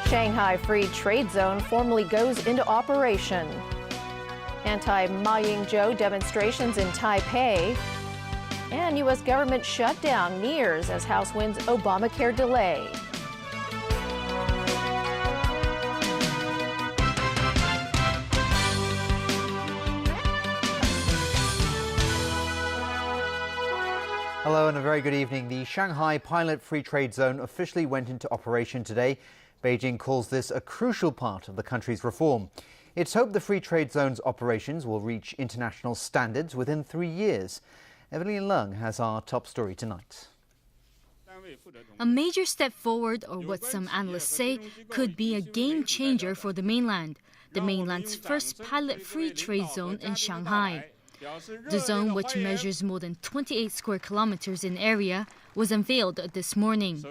Shanghai Free Trade Zone formally goes into operation. Anti-Ma Ying-jeou demonstrations in Taipei. And U.S. government shutdown nears as House wins Obamacare delay. Hello and a very good evening. The Shanghai Pilot Free Trade Zone officially went into operation today. Beijing calls this a crucial part of the country's reform. It's hoped the Free Trade Zone's operations will reach international standards within 3 years. Evelyn Leung has our top story tonight. A major step forward, or what some analysts say, could be a game changer for the mainland's first pilot free trade zone in Shanghai. The zone, which measures more than 28 square kilometers in area, was unveiled this morning.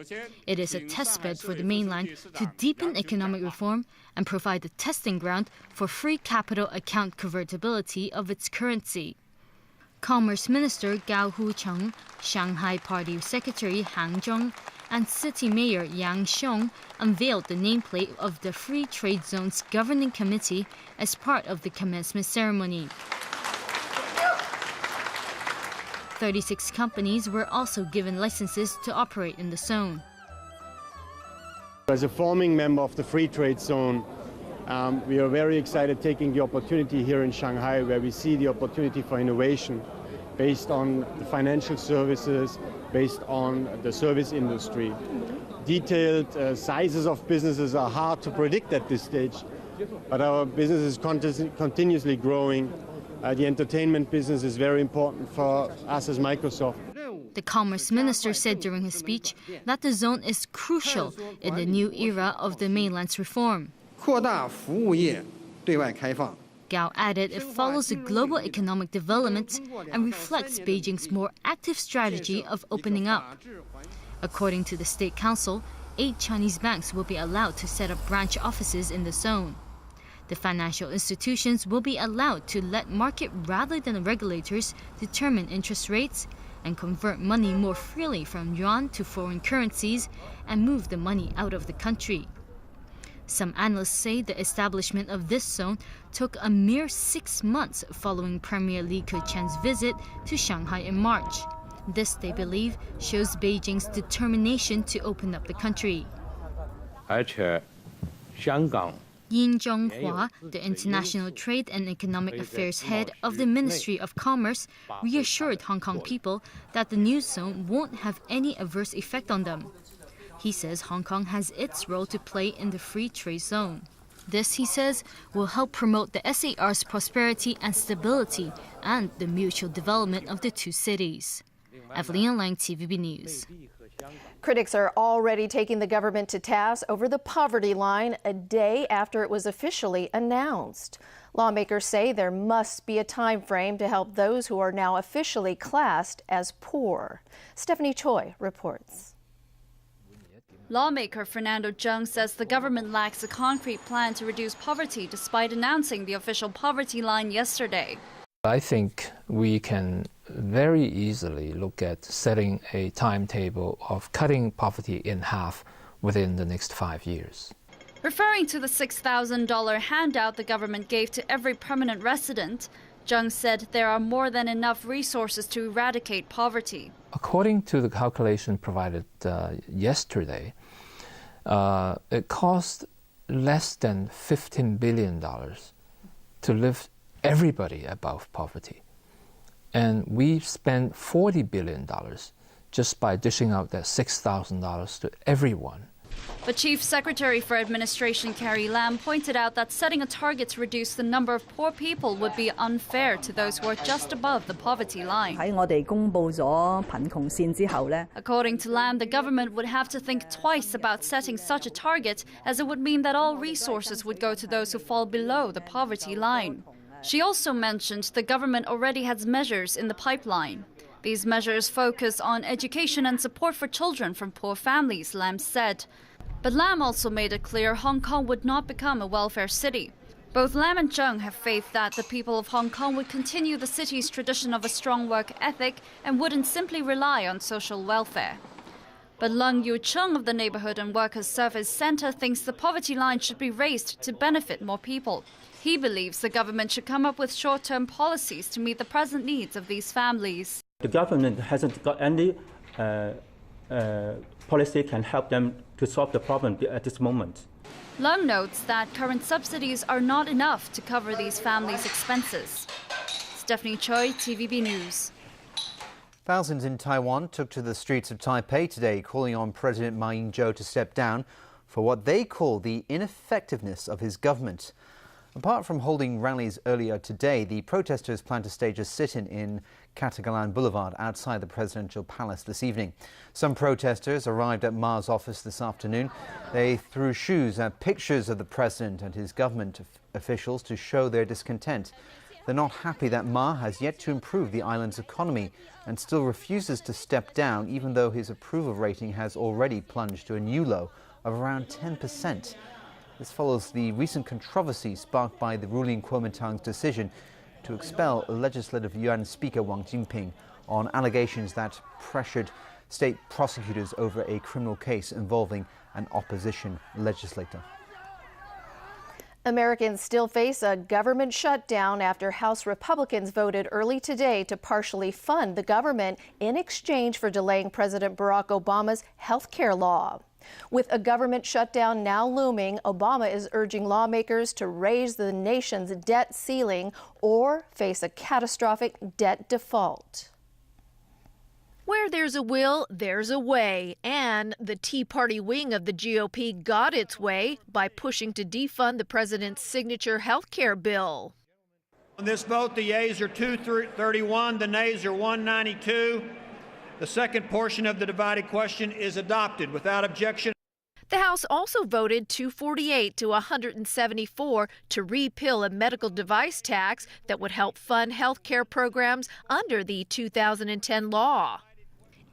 It is a testbed for the mainland to deepen economic reform and provide a testing ground for free capital account convertibility of its currency. Commerce Minister Gao Hucheng, Shanghai Party Secretary Han Zhong, and City Mayor Yang Xiong unveiled the nameplate of the Free Trade Zone's governing committee as part of the commencement ceremony. 36 companies were also given licenses to operate in the zone. As a forming member of the Free Trade Zone, we are very excited taking the opportunity here in Shanghai, where we see the opportunity for innovation based on the financial services, based on the service industry. Detailed sizes of businesses are hard to predict at this stage, but our business is continuously growing. The entertainment business is very important for us as Microsoft. The Commerce Minister said during his speech that the zone is crucial in the new era of the mainland's reform. Gao added it follows the global economic development and reflects Beijing's more active strategy of opening up. According to the State Council, 8 Chinese banks will be allowed to set up branch offices in the zone. The financial institutions will be allowed to let market rather than regulators determine interest rates and convert money more freely from yuan to foreign currencies and move the money out of the country. Some analysts say the establishment of this zone took a mere 6 months following Premier Li Keqiang's visit to Shanghai in March. This, they believe, shows Beijing's determination to open up the country. Yin Zhonghua, the International Trade and Economic Affairs head of the Ministry of Commerce, reassured Hong Kong people that the new zone won't have any adverse effect on them. He says Hong Kong has its role to play in the free trade zone. This, he says, will help promote the SAR's prosperity and stability and the mutual development of the two cities. Evelyn Lang, TVB News. Critics are already taking the government to task over the poverty line a day after it was officially announced. Lawmakers say there must be a time frame to help those who are now officially classed as poor. Stephanie Choi reports. Lawmaker Fernando Zheng says the government lacks a concrete plan to reduce poverty despite announcing the official poverty line yesterday. I think we can very easily look at setting a timetable of cutting poverty in half within the next 5 years. Referring to the $6,000 handout the government gave to every permanent resident, Zheng said there are more than enough resources to eradicate poverty. According to the calculation provided yesterday, it cost less than $15 billion to lift everybody above poverty. And we spent $40 billion just by dishing out that $6,000 to everyone. But Chief Secretary for Administration Carrie Lam pointed out that setting a target to reduce the number of poor people would be unfair to those who are just above the poverty line. According to Lam, the government would have to think twice about setting such a target, as it would mean that all resources would go to those who fall below the poverty line. She also mentioned the government already has measures in the pipeline. These measures focus on education and support for children from poor families, Lam said. But Lam also made it clear Hong Kong would not become a welfare city. Both Lam and Zheng have faith that the people of Hong Kong would continue the city's tradition of a strong work ethic and wouldn't simply rely on social welfare. But Lung Yu-chung of the Neighborhood and Workers' Service Center thinks the poverty line should be raised to benefit more people. He believes the government should come up with short-term policies to meet the present needs of these families. The government hasn't got any policy can help them to solve the problem at this moment. Lung notes that current subsidies are not enough to cover these families' expenses. Stephanie Choi, TVB News. Thousands in Taiwan took to the streets of Taipei today, calling on President Ma Ying-jeou to step down for what they call the ineffectiveness of his government. Apart from holding rallies earlier today, the protesters plan to stage a sit-in in Catagalan Boulevard outside the presidential palace this evening. Some protesters arrived at Ma's office this afternoon. They threw shoes at pictures of the president and his government officials to show their discontent. They're not happy that Ma has yet to improve the island's economy and still refuses to step down, even though his approval rating has already plunged to a new low of around 10%. This follows the recent controversy sparked by the ruling Kuomintang's decision to expel Legislative Yuan Speaker Wang Jinping on allegations that pressured state prosecutors over a criminal case involving an opposition legislator. Americans still face a government shutdown after House Republicans voted early today to partially fund the government in exchange for delaying President Barack Obama's health care law. With a government shutdown now looming, Obama is urging lawmakers to raise the nation's debt ceiling or face a catastrophic debt default. Where there's a will, there's a way. And the Tea Party wing of the GOP got its way by pushing to defund the president's signature health care bill. On this vote, the yeas are 231, the nays are 192. The second portion of the divided question is adopted without objection. The House also voted 248 to 174 to repeal a medical device tax that would help fund health care programs under the 2010 law.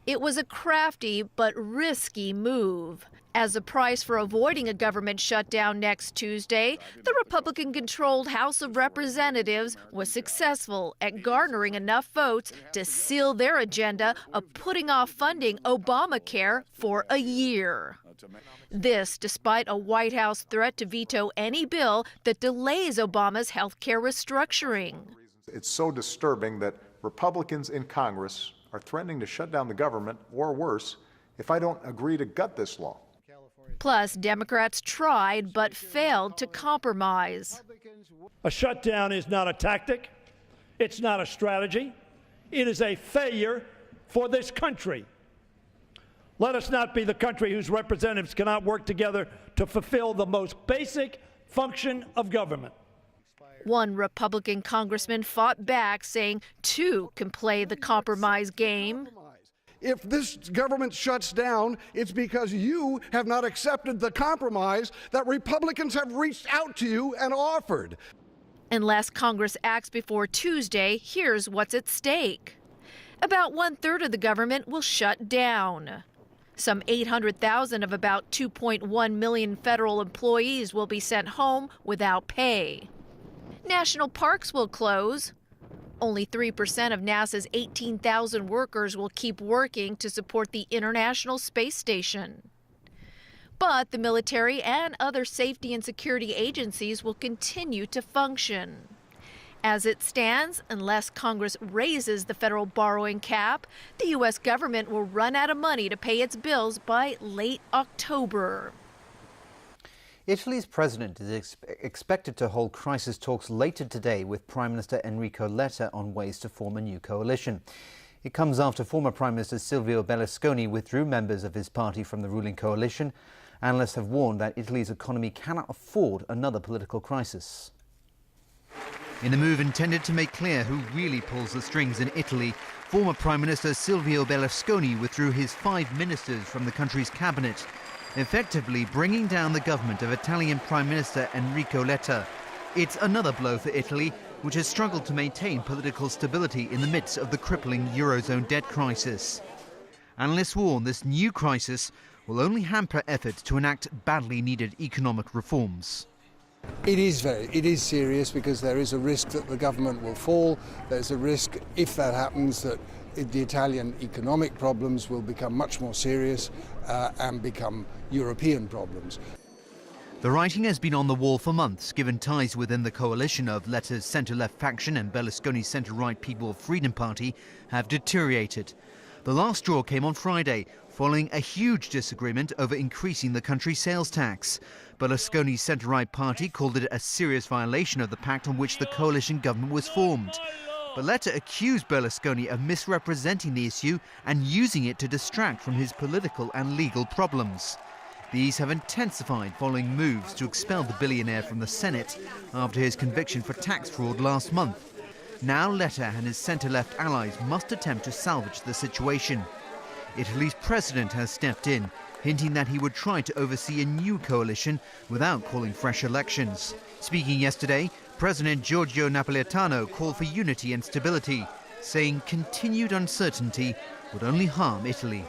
It was a crafty but risky move. As a price for avoiding a government shutdown next Tuesday, the Republican-controlled House of Representatives was successful at garnering enough votes to seal their agenda of putting off funding Obamacare for a year. This despite a White House threat to veto any bill that delays Obama's health care restructuring. It's so disturbing that Republicans in Congress are threatening to shut down the government, or worse, if I don't agree to gut this law. Plus, Democrats tried but failed to compromise. A shutdown is not a tactic. It's not a strategy. It is a failure for this country. Let us not be the country whose representatives cannot work together to fulfill the most basic function of government. One Republican congressman fought back, saying two can play the compromise game. If this government shuts down, it's because you have not accepted the compromise that Republicans have reached out to you and offered. Unless Congress acts before Tuesday, here's what's at stake. About 1/3 of the government will shut down. Some 800,000 of about 2.1 million federal employees will be sent home without pay. National parks will close. Only 3% of NASA's 18,000 workers will keep working to support the International Space Station. But the military and other safety and security agencies will continue to function. As it stands, unless Congress raises the federal borrowing cap, the U.S. government will run out of money to pay its bills by late October. Italy's president is expected to hold crisis talks later today with Prime Minister Enrico Letta on ways to form a new coalition. It comes after former Prime Minister Silvio Berlusconi withdrew members of his party from the ruling coalition. Analysts have warned that Italy's economy cannot afford another political crisis. In a move intended to make clear who really pulls the strings in Italy, former Prime Minister Silvio Berlusconi withdrew his 5 ministers from the country's cabinet, effectively bringing down the government of Italian Prime Minister Enrico Letta. It's another blow for Italy, which has struggled to maintain political stability in the midst of the crippling Eurozone debt crisis. Analysts warn this new crisis will only hamper efforts to enact badly needed economic reforms. It is serious because there is a risk that the government will fall. There's a risk, if that happens, that the Italian economic problems will become much more serious and become European problems. The writing has been on the wall for months, given ties within the coalition of Letta's centre-left faction and Berlusconi's centre-right People of Freedom Party have deteriorated. The last straw came on Friday, following a huge disagreement over increasing the country's sales tax. Berlusconi's centre-right party called it a serious violation of the pact on which the coalition government was formed. But Letta accused Berlusconi of misrepresenting the issue and using it to distract from his political and legal problems. These have intensified following moves to expel the billionaire from the Senate after his conviction for tax fraud last month. Now Letta and his centre-left allies must attempt to salvage the situation. Italy's president has stepped in, hinting that he would try to oversee a new coalition without calling fresh elections. Speaking yesterday, President Giorgio Napolitano called for unity and stability, saying continued uncertainty would only harm Italy.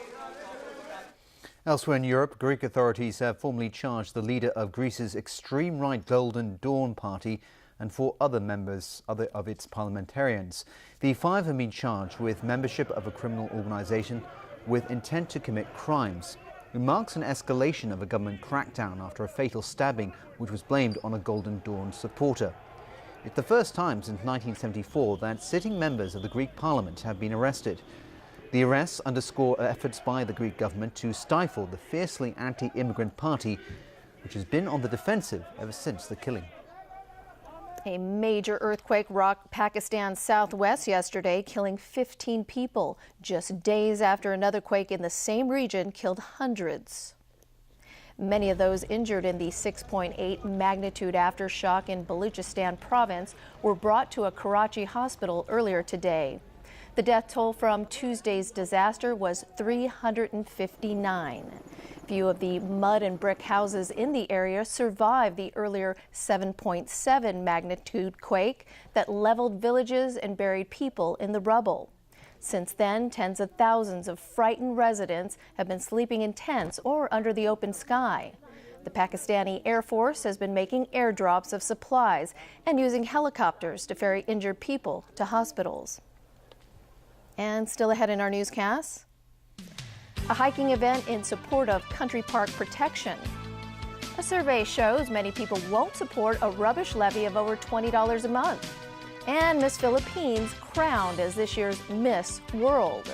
Elsewhere in Europe, Greek authorities have formally charged the leader of Greece's extreme right Golden Dawn party and 4 other members of its parliamentarians. The 5 have been charged with membership of a criminal organisation with intent to commit crimes. It marks an escalation of a government crackdown after a fatal stabbing which was blamed on a Golden Dawn supporter. It's the first time since 1974 that sitting members of the Greek parliament have been arrested. The arrests underscore efforts by the Greek government to stifle the fiercely anti-immigrant party, which has been on the defensive ever since the killing. A major earthquake rocked Pakistan's southwest yesterday, killing 15 people, just days after another quake in the same region killed hundreds. Many of those injured in the 6.8 magnitude aftershock in Balochistan province were brought to a Karachi hospital earlier today. The death toll from Tuesday's disaster was 359. Few of the mud and brick houses in the area survived the earlier 7.7 magnitude quake that leveled villages and buried people in the rubble. Since then, tens of thousands of frightened residents have been sleeping in tents or under the open sky. The Pakistani Air Force has been making airdrops of supplies and using helicopters to ferry injured people to hospitals. And still ahead in our newscast, a hiking event in support of country park protection. A survey shows many people won't support a rubbish levy of over $20 a month. And Miss Philippines crowned as this year's Miss World.